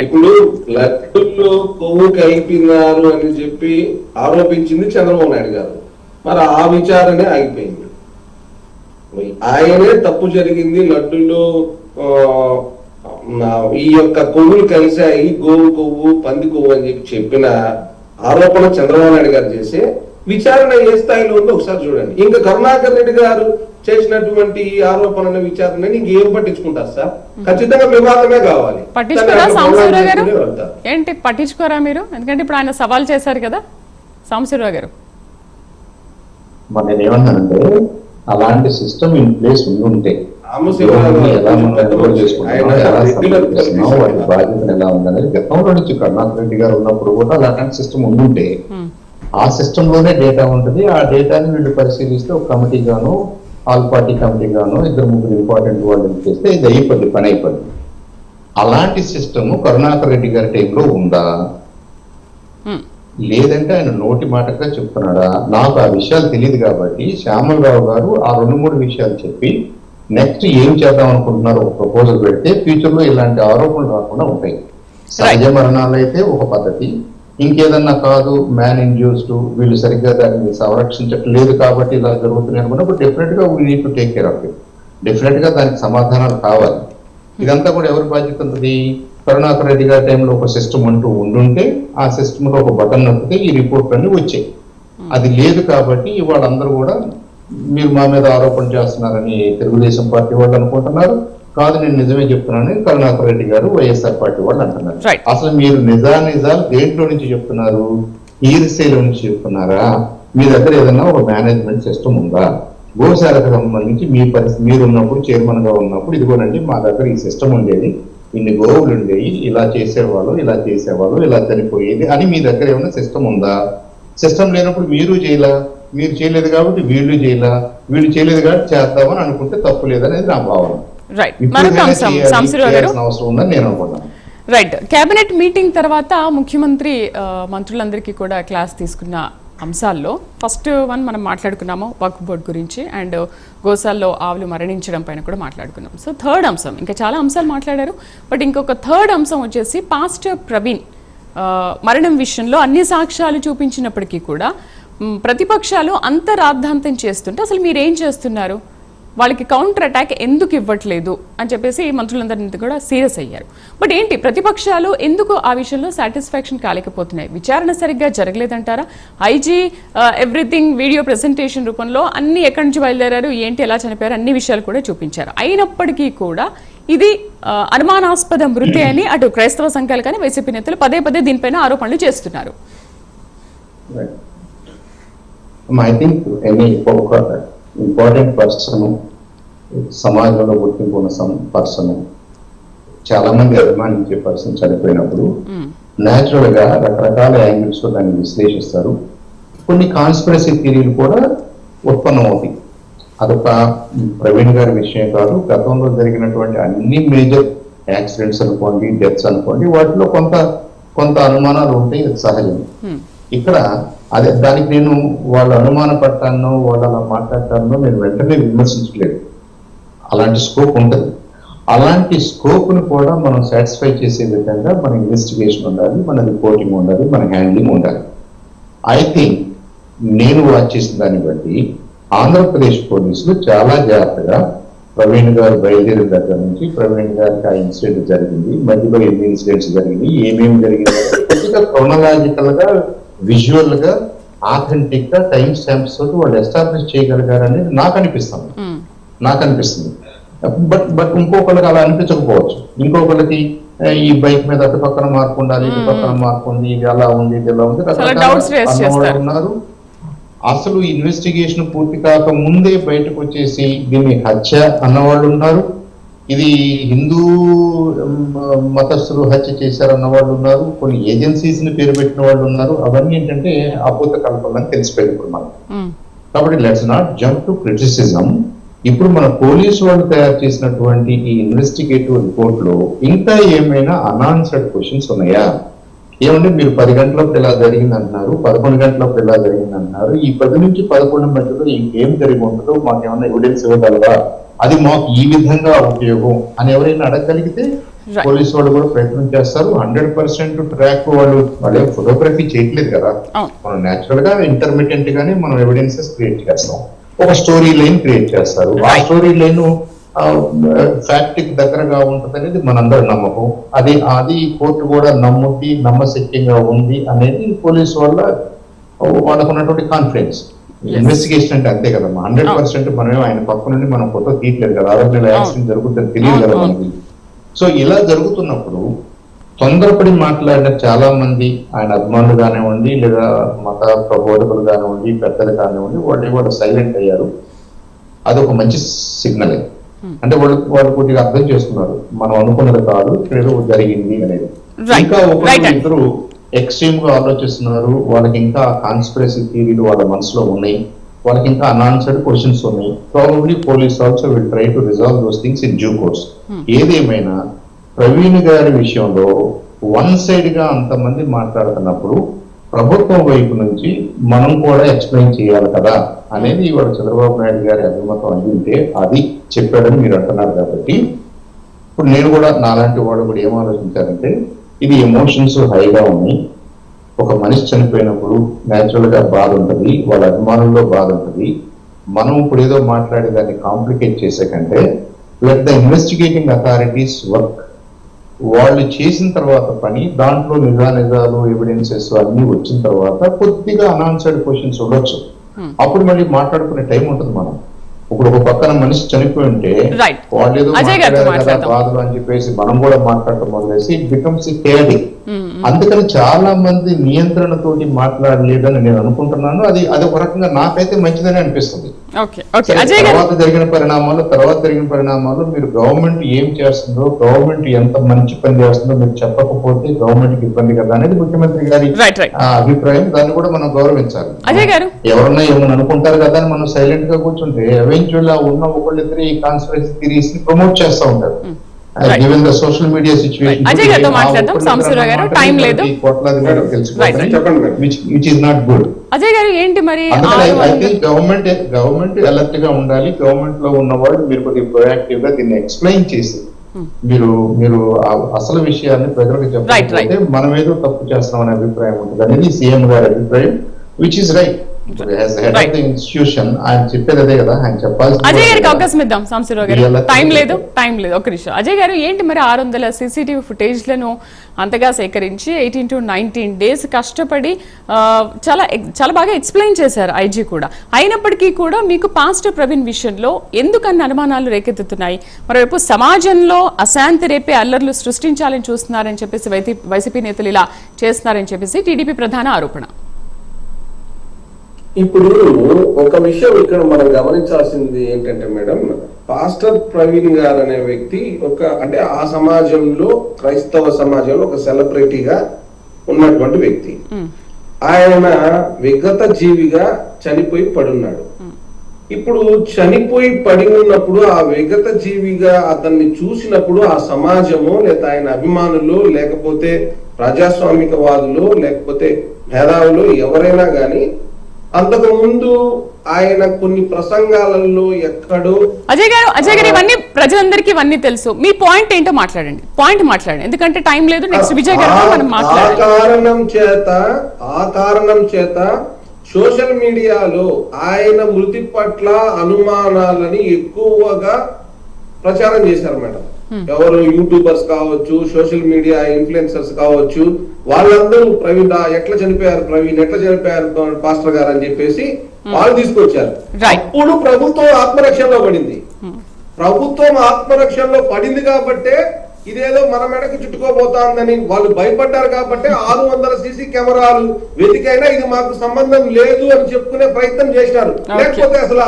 ఇప్పుడు లడ్డూల్లో కొవ్వు కలిపినారు అని చెప్పి ఆరోపించింది చంద్రబాబు నాయుడు గారు. మరి ఆ విచారణే ఆగిపోయింది. ఆయనే తప్పు జరిగింది, లడ్డూలో ఈ యొక్క కొవ్వులు కలిసాయి, గోవు కొవ్వు పంది కొవ్వు అని చెప్పిన ఆరోపణ చంద్రబాబు నాయుడు గారు చేసే విచారణ ఏ స్థాయిలో ఉందో ఒకసారి చూడండి. ఇంకా కరుణాకర్ రెడ్డి గారు చేసినటువంటి ఆరోపణల విచారణని ఇంకేం పట్టించుకుంటారు సార్? ఖచ్చితంగా వివాదమే కావాలి. ఏంటి పట్టించుకోరా మీరు? ఎందుకంటే ఇప్పుడు ఆయన సవాల్ చేశారు కదా సాంబశివరావు గారు. మరి నేను ఏమన్నానంటే అలాంటి సిస్టమ్ ఇన్ ప్లేస్ ఉంటే వాటి బాధ్యతలు ఎలా ఉందనేది గతంలో నుంచి కరుణాకర్ రెడ్డి గారు ఉన్నప్పుడు కూడా అలాంటి సిస్టమ్ ఉండుంటే ఆ సిస్టమ్ లోనే డేటా ఉంటుంది. ఆ డేటాని వీళ్ళు పరిశీలిస్తే ఒక కమిటీ గాను ఆల్ పార్టీ కమిటీ గాను 2-3 ఇంపార్టెంట్ వాళ్ళు చేస్తే ఇది అయిపోద్ది, పని అయిపోద్ది. అలాంటి సిస్టమ్ కరుణాకర్ రెడ్డి గారి టైంలో ఉందా? లేదంటే ఆయన నోటి మాటగా చెప్తున్నాడా? నాకు ఆ విషయాలు తెలియదు కాబట్టి శ్యామలరావు గారు ఆ 2-3 విషయాలు చెప్పి నెక్స్ట్ ఏం చేద్దాం అనుకుంటున్నారు ఒక ప్రపోజల్ పెడితే ఫ్యూచర్ లో ఇలాంటి ఆరోపణలు రాకుండా ఉంటాయి. సహజ మరణాలు అయితే ఒక పద్ధతి, ఇంకేదన్నా కాదు మ్యాన్ ఇండ్యూస్డ్ వీళ్ళు సరిగ్గా దాన్ని సంరక్షించట్లేదు కాబట్టి ఇలా జరుగుతున్నాయి అనుకున్నప్పుడు డెఫినెట్ గా we need to take care of it. Definite గా దానికి సమాధానాలు కావాలి. ఇదంతా కూడా ఎవరి బాధ్యత ఉంటుంది? కరుణాకర్ రెడ్డి గారి టైంలో ఒక సిస్టమ్ అంటూ ఉండుంటే ఆ సిస్టమ్ లో ఒక బటన్ నొక్కితే ఈ రిపోర్ట్లన్నీ వచ్చాయి. అది లేదు కాబట్టి ఇవాళ అందరూ కూడా మీరు మా మీద ఆరోపణ చేస్తున్నారని తెలుగుదేశం పార్టీ వాళ్ళు అనుకుంటున్నారు. కాదు నేను నిజమే చెప్తున్నాను కరుణాకర్ రెడ్డి గారు వైఎస్ఆర్ పార్టీ వాళ్ళు అంటున్నారు. అసలు మీరు నిజాలు దేంట్లో నుంచి చెప్తున్నారు? ఈర్సేలో నుంచి చెప్తున్నారా? మీ దగ్గర ఏదన్నా ఒక మేనేజ్మెంట్ సిస్టమ్ ఉందా? గోశాలకు సంబంధించి మీ పరిస్థితి మీరు ఉన్నప్పుడు చైర్మన్ గా ఉన్నప్పుడు ఇదిగోనండి మా దగ్గర ఈ సిస్టమ్ ఉండేది, ఇన్ని గోవులు ఉండేవి, ఇలా చేసేవాళ్ళు ఇలా చనిపోయేది అని మీ దగ్గర ఏమైనా సిస్టమ్ ఉందా? సిస్టమ్ లేనప్పుడు మీరు చేయలేదు కాబట్టి వీళ్ళు చేయలేదు కాబట్టి చేద్దామని అనుకుంటే తప్పు లేదనేది నా భావన. అవసరం ఉందని నేను అనుకుంటున్నాను. రైట్. కేబినెట్ మీటింగ్ తర్వాత ముఖ్యమంత్రి మంత్రులందరికీ కూడా క్లాస్ తీసుకున్న అంశాల్లో ఫస్ట్ వన్ మనం మాట్లాడుకున్నాము వక్ఫ్ బోర్డ్ గురించి అండ్ గోశాల్లో ఆవులు మరణించడం పైన కూడా మాట్లాడుకున్నాం. సో థర్డ్ అంశం, ఇంకా చాలా అంశాలు మాట్లాడారు, బట్ ఇంకొక థర్డ్ అంశం వచ్చేసి పాస్టర్ ప్రవీణ్ మరణం విషయంలో అన్ని సాక్ష్యాలు చూపించినప్పటికీ కూడా ప్రతిపక్షాలు అంత రాద్ధాంతం చేస్తుంటే అసలు మీరేం చేస్తున్నారు, వాళ్ళకి కౌంటర్ అటాక్ ఎందుకు ఇవ్వట్లేదు అని చెప్పేసి మంత్రులందరినీ కూడా సీరియస్ అయ్యారు. బట్ ఏంటి ప్రతిపక్షాలు ఎందుకు ఆ విషయంలో సాటిస్ఫాక్షన్ కాలేకపోతున్నాయి? విచారణ సరిగ్గా జరగలేదంటారా? ఐజీ ఎవ్రీథింగ్ వీడియో ప్రెజెంటేషన్ రూపంలో అన్ని ఎక్కడి నుంచి బయలుదేరారు, ఏంటి, ఎలా చనిపోయారు, అన్ని విషయాలు కూడా చూపించారు. అయినప్పటికీ కూడా ఇది అనుమానాస్పద మృతి అని అటు క్రైస్తవ సంఘాలు కానీ వైసీపీ నేతలు పదే దీనిపైన ఆరోపణలు చేస్తున్నారు. ఇంపార్టెంట్ పర్సన్, సమాజంలో గుర్తింపు ఉన్న పర్సన్, చాలా మంది అభిమానించే పర్సన్ చనిపోయినప్పుడు న్యాచురల్ గా రకరకాల యాంగిల్స్ లో దాన్ని విశ్లేషిస్తారు. కొన్ని కాన్స్పిరసీ థియరీలు కూడా ఉత్పన్నం అవుతాయి. అదొక ప్రవీణ్ గారి విషయం కాదు, గతంలో జరిగినటువంటి అన్ని మేజర్ యాక్సిడెంట్స్ అనుకోండి, డెత్స్ అనుకోండి, వాటిలో కొంత అనుమానాలు ఉంటాయి, అది సహజం. ఇక్కడ అదే దానికి నేను వాళ్ళు అనుమాన పడతానో వాళ్ళు అలా మాట్లాడతానో నేను వెంటనే విమర్శించలేదు. అలాంటి స్కోప్ ఉంటుంది. అలాంటి స్కోప్ను కూడా మనం సాటిస్ఫై చేసే విధంగా మన ఇన్వెస్టిగేషన్ ఉండాలి, మన రిపోర్టింగ్ ఉండాలి, మన హ్యాండ్లింగ్ ఉండాలి. ఐ థింక్ నేను వాచ్ చేసిన దాన్ని బట్టి ఆంధ్రప్రదేశ్ పోలీసులు చాలా జాగ్రత్తగా ప్రవీణ్ గారు బయలుదేరిన దగ్గర నుంచి ప్రవీణ్ గారికి ఆ ఇన్సిడెంట్ జరిగింది, మధ్యలో ఎన్ని ఇన్సిడెంట్స్ జరిగింది, ఏమేమి జరిగింది కొద్దిగా క్రోనలాజికల్ గా విజువల్ గా ఆథెంటిక్ గా టైం స్టాంప్స్ తోటి వాళ్ళు ఎస్టాబ్లిష్ చేయగలిగారని నాకు అనిపిస్తుంది. బట్ ఇంకొకరికి అలా అనిపించకపోవచ్చు. ఇంకొకరికి ఈ బైక్ మీద అటు పక్కన మార్పు ఉండాలి, ఇటు పక్కన మార్పు ఉంది, ఇది అలా ఉంది, ఇది ఎలా ఉంది, రకరకాల ఉన్నారు. అసలు ఇన్వెస్టిగేషన్ పూర్తి కాక ముందే బయటకు వచ్చేసి దీన్ని హత్య అన్నవాళ్ళు ఉన్నారు, ఇది హిందూ మతస్థులు హత్య చేశారన్న వాళ్ళు ఉన్నారు, కొన్ని ఏజెన్సీస్ ని పేరు పెట్టిన వాళ్ళు ఉన్నారు. అవన్నీ ఏంటంటే అభూత కల్పనని తెలిసిపోయింది ఇప్పుడు మనం. కాబట్టి let's not jump to criticism. ఇప్పుడు మన పోలీసు వాళ్ళు తయారు చేసినటువంటి ఈ ఇన్వెస్టిగేటివ్ రిపోర్ట్ లో ఇంకా ఏమైనా అన్ఆన్సర్డ్ క్వశ్చన్స్ ఉన్నాయా? ఏమంటే మీరు 10 గంటలప్పుడు ఇలా జరిగింది అంటున్నారు, 11 గంటలప్పుడు ఇలా జరిగింది అంటున్నారు, ఈ 10 నుంచి 11 మధ్యలో ఇంకేం జరిగి ఉంటుందో మాకేమన్నా ఎవిడెన్స్ ఇవ్వగలరా అది మాకు ఈ విధంగా ఉపయోగం అని ఎవరైనా అడగగలిగితే పోలీసు వాళ్ళు కూడా ప్రయత్నం చేస్తారు. 100% ట్రాక్ వాళ్ళు ఫోటోగ్రఫీ చేయట్లేదు కదా, మనం నేచురల్ గా ఇంటర్మీడియట్ గానే మనం ఎవిడెన్సెస్ క్రియేట్ చేస్తాం. ఒక స్టోరీ లైన్ క్రియేట్ చేస్తారు. ఆ స్టోరీ లైన్ ఫ్యాక్ట్ కి దగ్గరగా ఉంటుంది అనేది మనందరి నమ్మకం. అది కోర్టు కూడా నమ్మశక్యంగా ఉంది అనేది పోలీసు వాళ్ళకు ఉన్నటువంటి కాన్ఫిడెన్స్. ఇన్వెస్టిగేషన్ అంటే అంతే కదమ్మా, 100% మనమే ఆయన పక్క నుండి మనం ఫోటో తీయట్లేదు కదా, ఆరోగ్య యాక్సిడెంట్ జరుగుతుందని తెలియదు కదా మనకి. సో ఇలా జరుగుతున్నప్పుడు తొందరపడి మాట్లాడిన చాలా మంది ఆయన అభిమానులు కానివ్వండి, లేదా మత ప్రబోధకులు కానివ్వండి, పెద్దలు కానివ్వండి, వాళ్ళు సైలెంట్ అయ్యారు. అదొక మంచి సిగ్నల్. అంటే వాళ్ళు కొద్దిగా అర్థం చేసుకున్నారు, మనం అనుకున్నది కాదు, ఏదో జరిగింది అనేది. ఇంకా ఇద్దరు ఎక్స్ట్రీమ్ గా ఆలోచిస్తున్నారు, వాళ్ళకి ఇంకా కాన్స్పిరసీ థియరీలు వాళ్ళ మనసులో ఉన్నాయి, వాళ్ళకి ఇంకా అన్ఆన్సర్డ్ క్వశ్చన్స్ ఉన్నాయి. Probably police also will try to resolve those things in due course. ఏదేమైనా ప్రవీణ్ గారి విషయంలో వన్ సైడ్ గా అంతమంది మాట్లాడుతున్నప్పుడు ప్రభుత్వం వైపు నుంచి మనం కూడా ఎక్స్ప్లెయిన్ చేయాలి కదా అనేది ఇవాళ చంద్రబాబు నాయుడు గారి అభిమతం అయ్యింటే అది చెప్పాడని మీరు అంటున్నారు. కాబట్టి ఇప్పుడు నేను కూడా నాలాంటి వాళ్ళు కూడా ఏం ఆలోచించారంటే, ఇది ఎమోషన్స్ హైగా ఉన్నాయి. ఒక మనిషి చనిపోయినప్పుడు న్యాచురల్ గా బాధ ఉంటుంది, వాళ్ళ అభిమానుల్లో బాధ ఉంటుంది. మనం ఇప్పుడు ఏదో మాట్లాడే దాన్ని కాంప్లికేట్ చేసే కంటే let the investigating authorities work. వాళ్ళు చేసిన తర్వాత పని, దాంట్లో నిజాలు ఎవిడెన్సెస్ అన్ని వచ్చిన తర్వాత కొద్దిగా అన్ఆన్సర్డ్ క్వశ్చన్స్ ఉండొచ్చు. అప్పుడు మళ్ళీ మాట్లాడుకునే టైం ఉంటుంది. మనం ఇప్పుడు ఒక పక్కన మనిషి చనిపోయి ఉంటే వాళ్ళు ఏదో బాధలు అని చెప్పేసి మనం కూడా మాట్లాడటం మొదలేసి ఇట్ బికమ్స్ కేరింగ్. అందుకని చాలా మంది నియంత్రణతోటి మాట్లాడలేదని నేను అనుకుంటున్నాను. అది ఒక రకంగా నాకైతే మంచిదని అనిపిస్తుంది. తర్వాత జరిగిన పరిణామాలు మీరు గవర్నమెంట్ ఏం చేస్తుందో, గవర్నమెంట్ ఎంత మంచి పని చేస్తుందో మీరు చెప్పకపోతే గవర్నమెంట్ కి ఇబ్బంది కదా అనేది ముఖ్యమంత్రి గారి అభిప్రాయం. దాన్ని కూడా మనం గౌరవించాలి. ఎవరన్నా ఏమని అనుకుంటారు కదా అని మనం సైలెంట్ గా కూర్చుంటే ఎవెన్చువల్ ఉన్న ఒకళ్ళిద్దరు ఈ కాన్స్పిరసీ థియరీస్ ని ప్రమోట్ చేస్తూ ఉంటారు. Given the social media situation, Ajay గారితో మాట్లాడదాం. సాంబశివరావు గారు, టైం లేదు, which is not good. Ajay గారు ఏంటి మరి గవర్నమెంట్ అలర్ట్ గా ఉండాలి. గవర్నమెంట్ లో ఉన్న వాళ్ళు మీరు కొద్దిగా ప్రొయాక్టివ్ గా దీన్ని ఎక్స్ప్లెయిన్ చేసి మీరు అసలు విషయాన్ని ప్రజలకు చెప్పాలంటే మనం ఏదో తప్పు చేస్తాం అనే అభిప్రాయం ఉంటుంది అనేది సీఎం గారి అభిప్రాయం, విచ్ ఇస్ రైట్. ఇన్స్టిట్యూషన్ ఆయన చెప్పేది అదే కదా, ఆయన చెప్పాల్సి. అజయ్ గారికి అవకాశం ఇద్దాం. సాంబశివరావు గారు, టైం లేదు. ఒక నిమిషం. అజయ్ గారు, ఏంటి మరి 600 CCTV ఫుటేజ్లను అంతగా సేకరించి 18 to 19 days కష్టపడి చాలా బాగా ఎక్స్ప్లెయిన్ చేశారు ఐజీ కూడా. అయినప్పటికీ కూడా మీకు పాస్టర్ ప్రవీణ్ విషయంలో ఎందుకన్ని అనుమానాలు రేకెత్తుతున్నాయి? మరోవైపు సమాజంలో అశాంతి రేపే అల్లర్లు సృష్టించాలని చూస్తున్నారని చెప్పేసి వైసీపీ నేతలు ఇలా చేస్తున్నారని చెప్పేసి టీడీపీ ప్రధాన ఆరోపణ. ఇప్పుడు ఒక విషయం ఇక్కడ మనం గమనించాల్సింది ఏంటంటే మేడం, పాస్టర్ ప్రవీణ్ గారు అనే వ్యక్తి అంటే ఆ సమాజంలో, క్రైస్తవ సమాజంలో ఒక సెలబ్రిటీగా ఉన్నటువంటి వ్యక్తి. ఆయన విగత జీవిగా చనిపోయి పడున్నాడు. ఇప్పుడు చనిపోయి పడి ఉన్నప్పుడు ఆ విగత జీవిగా అతన్ని చూసినప్పుడు ఆ సమాజము, లేదా ఆయన అభిమానులు, లేకపోతే ప్రజాస్వామికవాదులు, లేకపోతే మేధావులు ఎవరైనా గాని అంతకు ముందు ఆయన కొన్ని ప్రసంగాలలో ఎక్కడో. అజయ్ గారు ఇవన్నీ ప్రజలందరికీ ఇవన్నీ తెలుసు. మీ పాయింట్ ఏంటో మాట్లాడండి, ఎందుకంటే టైం లేదు. నెక్స్ట్ విజయ్ గారు మనం మాట్లాడాలి. ఆ కారణం చేత సోషల్ మీడియాలో ఆయన మృతి పట్ల అనుమానాలని ఎక్కువగా ప్రచారం చేశారు మేడం. ఎవరు యూట్యూబర్స్ కావచ్చు, సోషల్ మీడియా ఇన్ఫ్లుయెన్సర్స్ కావచ్చు, వాళ్ళందరూ ప్రవీణ్ ఎట్లా చనిపోయారు పాస్టర్ గారు అని చెప్పేసి వాళ్ళు తీసుకొచ్చారు. అప్పుడు ప్రభుత్వం ఆత్మరక్షణలో పడింది కాబట్టే ఇదేదో మన మెడకు చుట్టుకోబోతోందని వాళ్ళు భయపడ్డారు. కాబట్టి 600 CC కెమెరాలు వెతికైనా ఇది మాకు సంబంధం లేదు అని చెప్పుకునే ప్రయత్నం చేసినారు. లేకపోతే అసలు